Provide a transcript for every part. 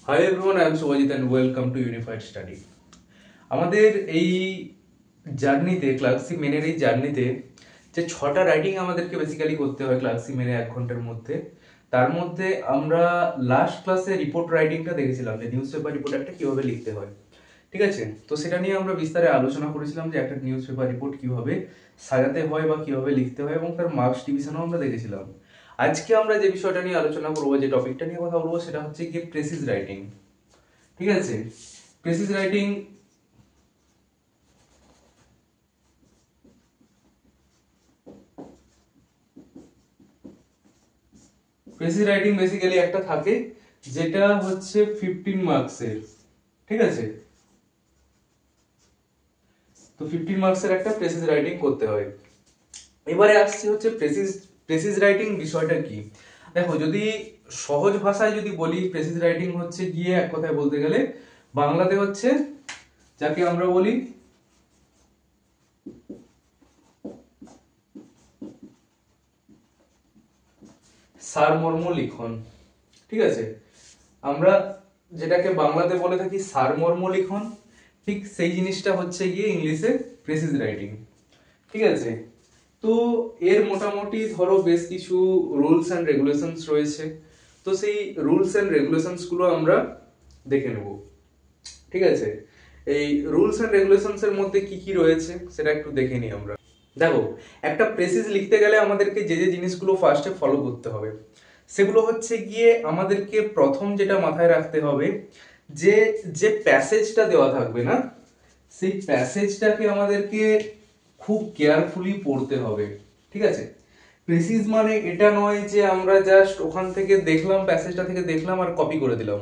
Hi everyone, I am Subhajit and welcome to Unified Study. আমাদের এই জার্নিতে class C মেনের এই জার্নিতে যে 6টা রাইটিং আমাদেরকে বেসিক্যালি করতে হয় ক্লাস সি মেনে 1 ঘন্টার মধ্যে। তার মধ্যে আমরা লাস্ট ক্লাসে রিপোর্ট রাইটিংটা দেখেছিলাম যে নিউজ পেপার রিপোর্ট একটা কিভাবে লিখতে হয়, ঠিক আছে। তো সেটা নিয়ে আমরা বিস্তারে আলোচনা করেছিলাম যে একটা নিউজ পেপার রিপোর্ট কিভাবে সাজাতে হয় বা কিভাবে লিখতে হয় এবং তার মার্কস ডিভিশনও আমরা দেখেছিলাম। আজকে আমরা যে বিষয়টা নিয়ে আলোচনা করবো, যে টপিকটা নিয়ে কথা বলবো, সেটা হচ্ছে কি প্রেসিজ রাইটিং, ঠিক আছে। প্রেসিজ রাইটিং প্রেসিজ রাইটিং বেসিক্যালি একটা থাকে যেটা হচ্ছে 15 মার্কসের, ঠিক আছে। তো 15 মার্কসের একটা প্রেসিজ রাইটিং করতে হয়। এবারে আসছে হচ্ছে প্রেসিজ রাইটিং বিষয়টা কি। দেখো, যদি সহজ ভাষায় যদি বলি, প্রেসিজ রাইটিং হচ্ছে গিয়ে এক কথায় বলতে গেলে বাংলাতে হচ্ছে যাকে আমরা বলি সারমর্ম লিখন, ঠিক আছে। আমরা যেটাকে বাংলাতে বলে থাকি সারমর্ম লিখন, ঠিক সেই জিনিসটা হচ্ছে গিয়ে ইংলিশে প্রেসিজ রাইটিং, ঠিক আছে। তো এর মোটামুটি ধরো বেশ কিছু রুলস অ্যান্ড রেগুলেশনস রয়েছে। তো সেই রুলস অ্যান্ড রেগুলেশনস গুলো আমরা দেখে নেব, ঠিক আছে। এই রুলস অ্যান্ড রেগুলেশনস এর মধ্যে কি কি রয়েছে সেটা একটু দেখে নিই আমরা। দেখো, একটা প্রেসিজ লিখতে গেলে আমাদেরকে যে যে জিনিসগুলো ফার্স্টে ফলো করতে হবে সেগুলো হচ্ছে গিয়ে আমাদেরকে প্রথম যেটা মাথায় রাখতে হবে যে যে প্যাসেজটা দেওয়া থাকবে না, সেই প্যাসেজটাকে আমাদেরকে খুব কেয়ারফুলি পড়তে হবে, ঠিক আছে। প্রেসিজ মানে এটা নয় যে আমরা জাস্ট ওখান থেকে দেখলাম, প্যাসেজটা থেকে দেখলাম আর কপি করে দিলাম।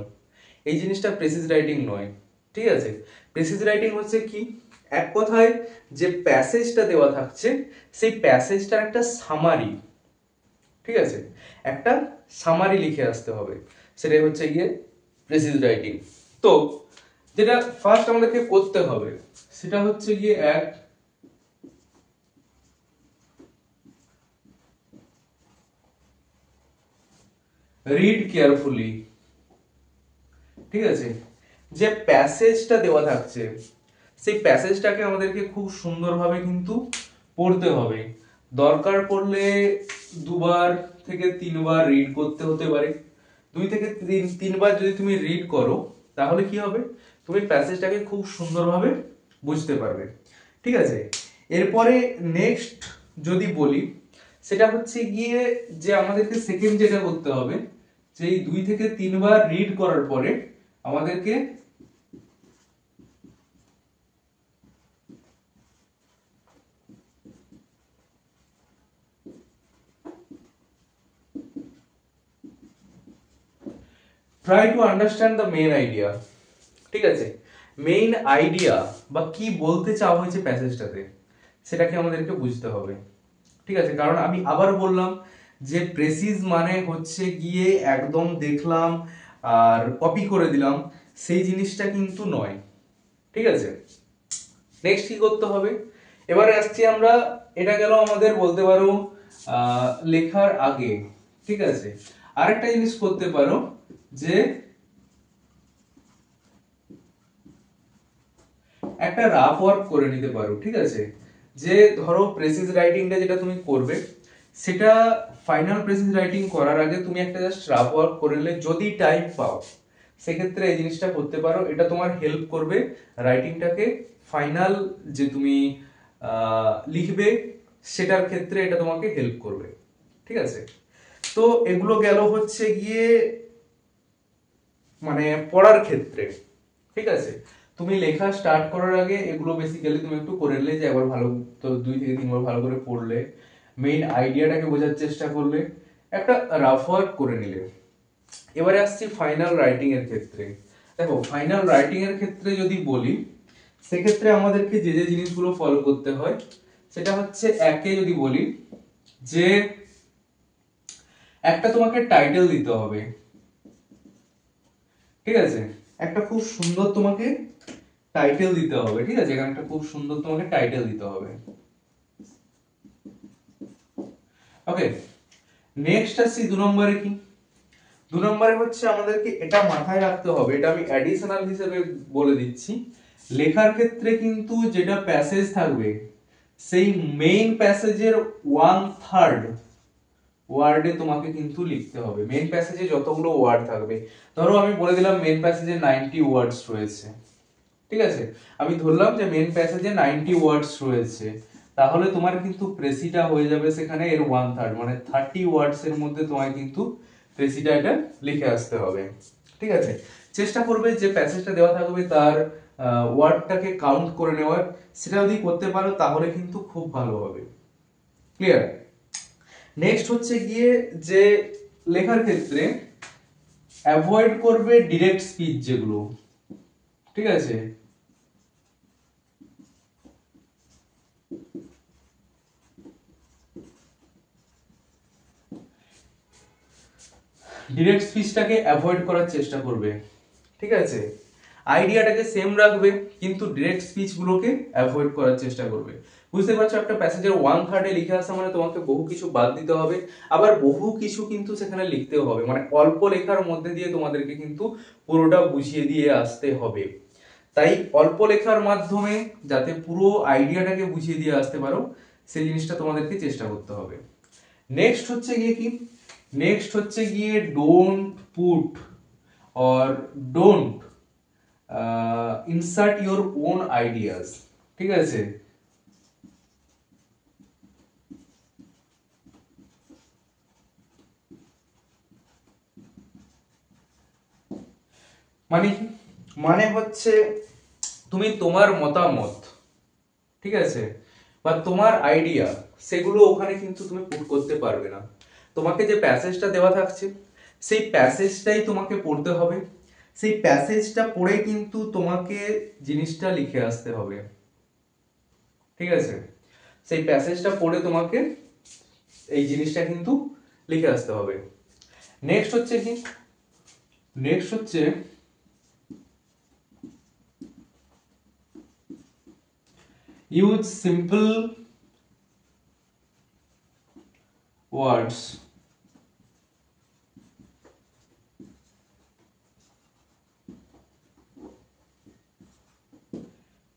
এই জিনিসটা প্রেসিজ রাইটিং নয়, ঠিক আছে। প্রেসিজ রাইটিং হচ্ছে কি, এক কথায় যে প্যাসেজটা দেওয়া থাকছে সেই প্যাসেজটার একটা সামারি, ঠিক আছে, একটা সামারি লিখে আসতে হবে, সেটাই হচ্ছে গিয়ে প্রেসিজ রাইটিং। তো যেটা ফার্স্ট আমাদেরকে করতে হবে সেটা হচ্ছে গিয়ে রিড কেয়ারফুলি, ঠিক আছে। যে প্যাসেজটা দেওয়া থাকছে সেই প্যাসেজটাকে আমাদেরকে খুব সুন্দরভাবে কিন্তু পড়তে হবে। দরকার পড়লে 2 বার থেকে 3 বার রিড করতে হতে পারে। 2 থেকে 3 বার যদি তুমি রিড করো তাহলে কি হবে, তুমি প্যাসেজটাকে খুব সুন্দরভাবে বুঝতে পারবে, ঠিক আছে। এরপরে নেক্সট যদি বলি, সেটা হচ্ছে গিয়ে যে আমাদেরকে সেকেন্ড যেটা করতে হবে, যে এই 2 থেকে 3 বার রিড করার পরে আমাদেরকে try to understand the main idea, ঠিক আছে। মেইন আইডিয়া বা কি বলতে চাওয়া হয়েছে প্যাসেজটাতে সেটাকে আমাদেরকে বুঝতে হবে, ঠিক আছে। কারণ আমি আবার বললাম যে প্রেসিজ মানে হচ্ছে গিয়ে একদম দেখলাম আর কপি করে দিলাম, সেই জিনিসটা কিন্তু নয়, ঠিক আছে। নেক্সট কি করতে হবে, এবারে আসছি আমরা, এটা গেল আমাদের বলতে পারো লেখার আগে, ঠিক আছে। আরেকটা জিনিস করতে পারো যে একটা রাফ ওয়ার্ক করে নিতে পারো, ঠিক আছে। যে ধরো প্রেসিজ রাইটিংটা যেটা তুমি করবে সেটা ফাইনাল প্রেসিজ রাইটিং করার আগে তুমি একটা জাস্ট রাফ ওয়ার্ক করে নিলে, যদি টাইম পাও সেক্ষেত্রে এই জিনিসটা করতে পারো। এটা তোমার হেল্প করবে রাইটিংটাকে ফাইনাল যে তুমি লিখবে সেটার ক্ষেত্রে এটা তোমাকে হেল্প করবে, ঠিক আছে। তো এগুলো গেল হচ্ছে গিয়ে মানে পড়ার ক্ষেত্রে, ঠিক আছে। তুমি লেখা স্টার্ট করার আগে এগুলো বেসিক্যালি তুমি একটু করে নিলে, যে একবার ভালো, তো 2 থেকে 3 বার ভালো করে পড়লে, মেইন আইডিয়াটাকে বোঝার চেষ্টা করলে, একটা রাফ ওয়ার্ক করে নিলে। এবারে আসছি ফাইনাল রাইটিং এর ক্ষেত্রে। দেখো, ফাইনাল রাইটিং এর ক্ষেত্রে যদি বলি, সেক্ষেত্রে আমাদেরকে যে যে জিনিসগুলো ফলো করতে হয় সেটা হচ্ছে, একে যদি বলি যে একটা তোমাকে টাইটেল দিতে হবে, ঠিক আছে। একটা খুব সুন্দর তোমাকে টাইটেল দিতে হবে, ঠিক আছে। এখানে একটা খুব সুন্দর তোমাকে টাইটেল দিতে হবে, ওকে। নেক্সট আসছি 2 নম্বরে কি, নম্বরে হচ্ছে আমাদেরকে এটা মাথায় রাখতে হবে, এটা আমি অ্যাডিশনাল হিসেবে বলে দিচ্ছি, লেখার ক্ষেত্রে কিন্তু যেটা প্যাসেজ থাকবে সেই মেইন প্যাসেজের 1/3 ওয়ার্ডে তোমাকে কিন্তু লিখতে হবে। মেইন প্যাসেজে যতগুলো ওয়ার্ড থাকবে, ধরো আমি বলে দিলাম মেইন প্যাসেজে 90 ওয়ার্ডস রয়েছে, ঠিক আছে, আমি ধরলাম যে মেইন প্যাসেজে 90 ওয়ার্ডস রয়েছে, তাহলে তোমার কিন্তু প্রেসিটা হয়ে যাবে সেখানে এর 1/3, মানে 30 ওয়ার্ডস এর মধ্যে তোমায় কিন্তু প্রেসিটা এটা লিখে আসতে হবে। ঠিক আছে, চেষ্টা করবে যে প্যাসেজটা দেওয়া থাকবে তার ওয়ার্ডটাকে কাউন্ট করে নেওয়ার, সেটা যদি করতে পারো তাহলে কিন্তু খুব ভালো হবে। ক্লিয়ার? নেক্সট হচ্ছে গিয়ে যে লেখার ক্ষেত্রে অ্যাভয়েড করবে ডিরেক্ট স্পিচ যেগুলো, ঠিক আছে, ডিরেক্ট স্পিচটাকে অ্যাভয়েড করার চেষ্টা করবে। ঠিক আছে, আইডিয়াটাকে সেম রাখবে কিন্তু ডিরেক্ট স্পিচ গুলোকে অ্যাভয়েড করার চেষ্টা করবে। বুঝতে পারছো, একটা প্যাসেজের 1/3 লিখে আসা মানে তোমাকে বহু কিছু বাদ দিতে হবে, আবার বহু কিছু কিন্তু সেখানে লিখতেও হবে, মানে অল্প লেখার মধ্যে দিয়ে তোমাদেরকে কিন্তু পুরোটা বুঝিয়ে দিয়ে আসতে হবে। তাই অল্প লেখার মাধ্যমে যাতে পুরো আইডিয়াটাকে বুঝিয়ে দিয়ে আসতে পারো সেই জিনিসটা তোমাদেরকে চেষ্টা করতে হবে। নেক্সট হচ্ছে গিয়ে কি, নেক্সট হচ্ছে গিয়ে don't put or don't insert your own ideas. ঠিক আছে, মানে কি, মানে হচ্ছে তুমি তোমার মতামত, ঠিক আছে, বা তোমার আইডিয়া, সেগুলো ওখানে কিন্তু তুমি পুট করতে পারবে না। তোমাকে যে প্যাসেজটা দেওয়া থাকছে সেই প্যাসেজটাই তোমাকে পড়তে হবে, সেই প্যাসেজটা পড়ে কিন্তু তোমাকে জিনিসটা লিখে আসতে হবে। ঠিক আছে, সেই প্যাসেজটা পড়ে তোমাকে এই জিনিসটা কিন্তু লিখে আসতে হবে। নেক্সট হচ্ছে কি, নেক্সট হচ্ছে ইউজ সিম্পল ওয়ার্ডস।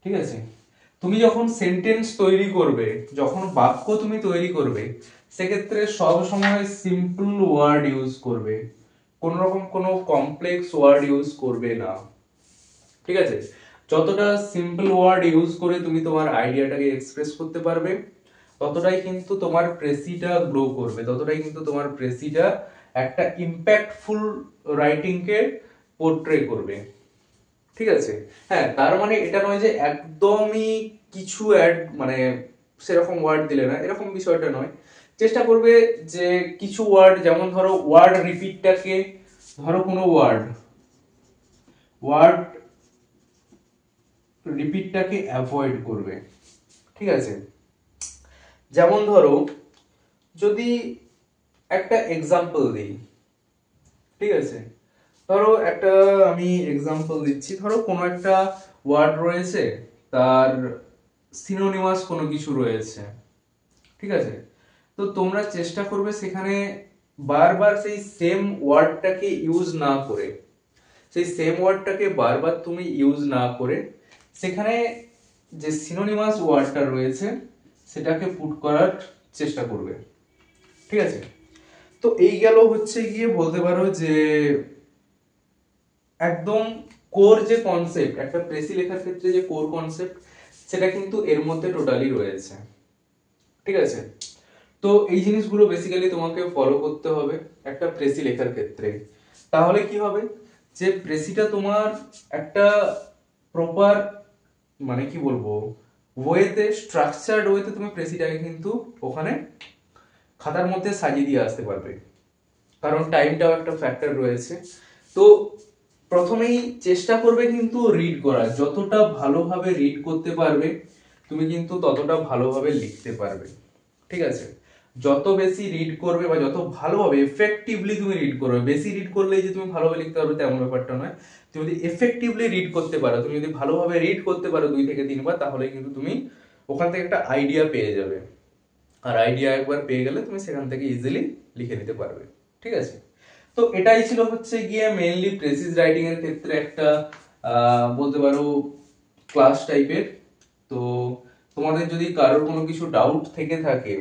ঠিক আছে, তুমি যখন সেন্টেন্স তৈরি করবে, যখন বাক্য তুমি তৈরি করবে, সেক্ষেত্রে সব সময় সিম্পল ওয়ার্ড ইউজ করবে, কোন রকম কোনো কমপ্লেক্স ওয়ার্ড ইউজ করবে না। ঠিক আছে, যতটা সিম্পল ওয়ার্ড ইউজ করে তুমি তোমার আইডিয়াটাকে এক্সপ্রেস করতে পারবে, ততটাই কিন্তু তোমার প্রেসিটা গ্রো করবে, ততটাই কিন্তু তোমার প্রেসিটা একটা ইম্প্যাক্টফুল রাইটিং কে পোর্ট্রে করবে। ঠিক আছে, হ্যাঁ, তার মানে এটা নয় যে একদমই কিছু অ্যাড মানে সেরকম ওয়ার্ড দিলে না, এরকম বিষয়টা নয়। চেষ্টা করবে যে কিছু ওয়ার্ড, যেমন ধরো ওয়ার্ড রিপিটটাকে, ধরো কোনো ওয়ার্ড ওয়ার্ড রিপিটটাকে অ্যাভয়েড করবে। ঠিক আছে, যেমন ধরো যদি একটা এক্সাম্পল দিই, ঠিক আছে, ধরো একটা আমি এক্সাম্পল দিচ্ছি, ধরো কোনো একটা ওয়ার্ড রয়েছে, তার সিনোনিমাস কোনো কিছু রয়েছে, ঠিক আছে, তো তোমরা চেষ্টা করবে সেখানে বারবার সেই সেম ওয়ার্ডটাকে ইউজ না করে, সেই সেম ওয়ার্ডটাকে বারবার তুমি ইউজ না করে সেখানে যে সিনোনিমাস ওয়ার্ডটা রয়েছে সেটাকে পুট করার চেষ্টা করবে। ঠিক আছে, তো এই গেল হচ্ছে গিয়ে বলতে পারো যে একদম কোর যে কনসেপ্ট, একটা প্রেসি লেখার ক্ষেত্রে যে কোর কনসেপ্ট, সেটা কিন্তু এর মধ্যে টোটালি রয়েছে। ঠিক আছে, তো এই জিনিসগুলো বেসিক্যালি তোমাকে ফলো করতে হবে একটা প্রেসি লেখার ক্ষেত্রে। তাহলে কি হবে, যে প্রেসিটা তোমার একটা প্রপার, মানে কি বলবো, ওয়েতে, স্ট্রাকচারড ওয়েতে তুমি প্রেসিটাকে কিন্তু ওখানে খাতার মধ্যে সাজিয়ে দিয়ে আসতে পারবে, কারণ টাইমটাও একটা ফ্যাক্টর রয়েছে। তো প্রথমেই চেষ্টা করবে কিন্তু রিড করার, যতটা ভালোভাবে রিড করতে পারবে তুমি কিন্তু ততটা ভালোভাবে লিখতে পারবে। ঠিক আছে, যত বেশি রিড করবে বা যত ভালোভাবে এফেক্টিভলি তুমি রিড করবে, বেশি রিড করলেই যে তুমি ভালোভাবে লিখতে পারবে তেমন ব্যাপারটা নয়, তুমি যদি এফেক্টিভলি রিড করতে পারো, তুমি যদি ভালোভাবে রিড করতে পারো 2 থেকে 3 বার, তাহলে কিন্তু তুমি ওখান থেকে একটা আইডিয়া পেয়ে যাবে, আর আইডিয়া একবার পেয়ে গেলে তুমি সেখান থেকে ইজিলি লিখে নিতে পারবে। ঠিক আছে, তো এটাই ছিল হচ্ছে গিয়ে মেইনলি প্রেসিজ রাইটিং এর ক্ষেত্রে একটা বলতে পারো ক্লাস টাইপের। তো তোমাদের যদি কারোর কোনো কিছু ডাউট থেকে থাকে,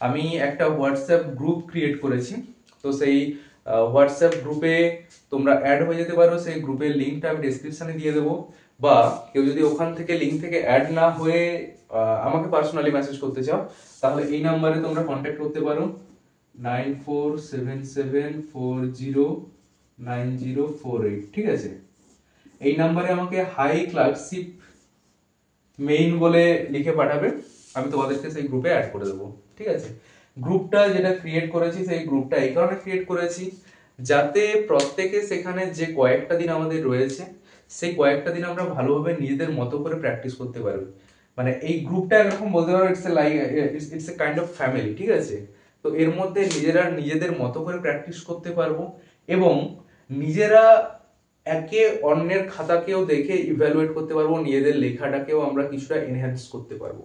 আমি একটা হোয়াটসঅ্যাপ গ্রুপ ক্রিয়েট করেছি, তো সেই হোয়াটসঅ্যাপ গ্রুপে তোমরা অ্যাড হয়ে যেতে পারো। সেই গ্রুপের লিঙ্কটা আমি ডেসক্রিপশনে দিয়ে দেবো, বা কেউ যদি ওখান থেকে লিঙ্ক থেকে অ্যাড না হয়ে আমাকে পার্সোনালি মেসেজ করতে চাও, তাহলে এই নাম্বারে তোমরা কন্ট্যাক্ট করতে পারো 9477409048। ঠিক আছে, এই নাম্বারে আমাকে হাই ক্লার্কশিপ মেইন বলে লিখে পাঠাবে, আমি তোমাদেরকে সেই গ্রুপে অ্যাড করে দেবো। ঠিক আছে, গ্রুপটা যেটা ক্রিয়েট করেছি, সেই গ্রুপটা এই কারণে ক্রিয়েট করেছি যাতে প্রত্যেকে সেখানে যে কয়েকটা দিন আমাদের রয়েছে, সেই কয়েকটা দিন আমরা ভালোভাবে নিজেদের মতো করে প্র্যাকটিস করতে পারবো। মানে এই গ্রুপটা এরকম বলতে পারো it's a like it's a kind of family. ঠিক আছে, তো এর মধ্যে নিজেরা নিজেদের মতো করে প্র্যাকটিস করতে পারবো, এবং নিজেরা একে অন্যের খাতাকেও দেখে ইভ্যালুয়েট করতে পারবো, নিজেদের লেখাটাকেও আমরা কিছুটা এনহ্যান্স করতে পারবো।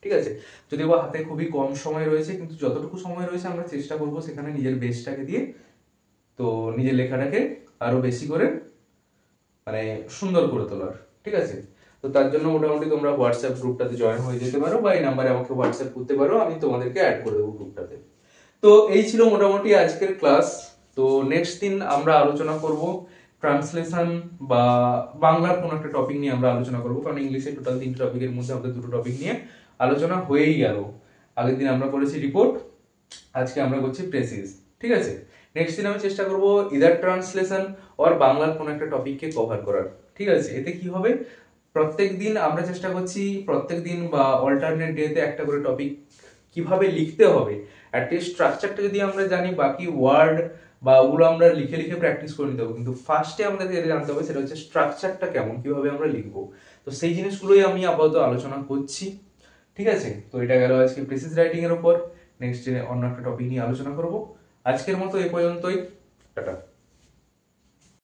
ঠিক আছে, যদিও বা হাতে খুবই কম সময় রয়েছে, কিন্তু যতটুকু সময় রয়েছে আমরা চেষ্টা করব সেখানে নিজের বেস্টটাকে দিয়ে তো নিজের লেখাটাকে আরো বেশি করে মানে সুন্দর করে তোলার। ঠিক আছে, তো তার জন্য মোটামুটি তোমরা হোয়াটসঅ্যাপ গ্রুপটাতে জয়েন হয়ে যেতে পারো, বা এই নাম্বারে আমাকে হোয়াটসঅ্যাপ করতে পারো, আমি তোমাদেরকে অ্যাড করে দেবো গ্রুপটাতে। তো এই ছিল মোটামুটি আজকের ক্লাস। তো নেক্সট দিন আমরা আলোচনা করব ট্রান্সলেশন বা বাংলার কোনো একটা টপিক নিয়ে আমরা আলোচনা করব, কারণ ইংলিশে টোটাল 3 টপিকের মধ্যে আমাদের 2টো টপিক নিয়ে আলোচনা হয়েই গেল। আগের দিন আমরা করেছি রিপোর্ট, আজকে আমরা করছি প্রেসিজ। ঠিক আছে, নেক্সট দিন আমি চেষ্টা করব ইদার ট্রান্সলেশন আর বাংলার কোনো একটা টপিককে কভার করার। ঠিক আছে, এতে কি হবে, প্রত্যেক দিন আমরা চেষ্টা করছি প্রত্যেক দিন বা অল্টারনেট ডেতে একটা করে টপিক কিভাবে লিখতে হবে, অ্যাটলিস্ট স্ট্রাকচারটা যদি আমরা জানি, বাকি ওয়ার্ড বা ওগুলো আমরা লিখে লিখে প্র্যাকটিস করে নিতে হবে, কিন্তু ফার্স্টে আমাদের যেটা জানতে হবে সেটা হচ্ছে স্ট্রাকচারটা কেমন, কিভাবে আমরা লিখবো। তো সেই জিনিসগুলোই আমি আপাতত আলোচনা করছি। ঠিক আছে, তো এটা গেল আজকে প্রেসিজ রাইটিং এর উপর। নেক্সট অন্য একটা টপিক নিয়ে আলোচনা করব। আজকের মতো এ পর্যন্তই, টাটা।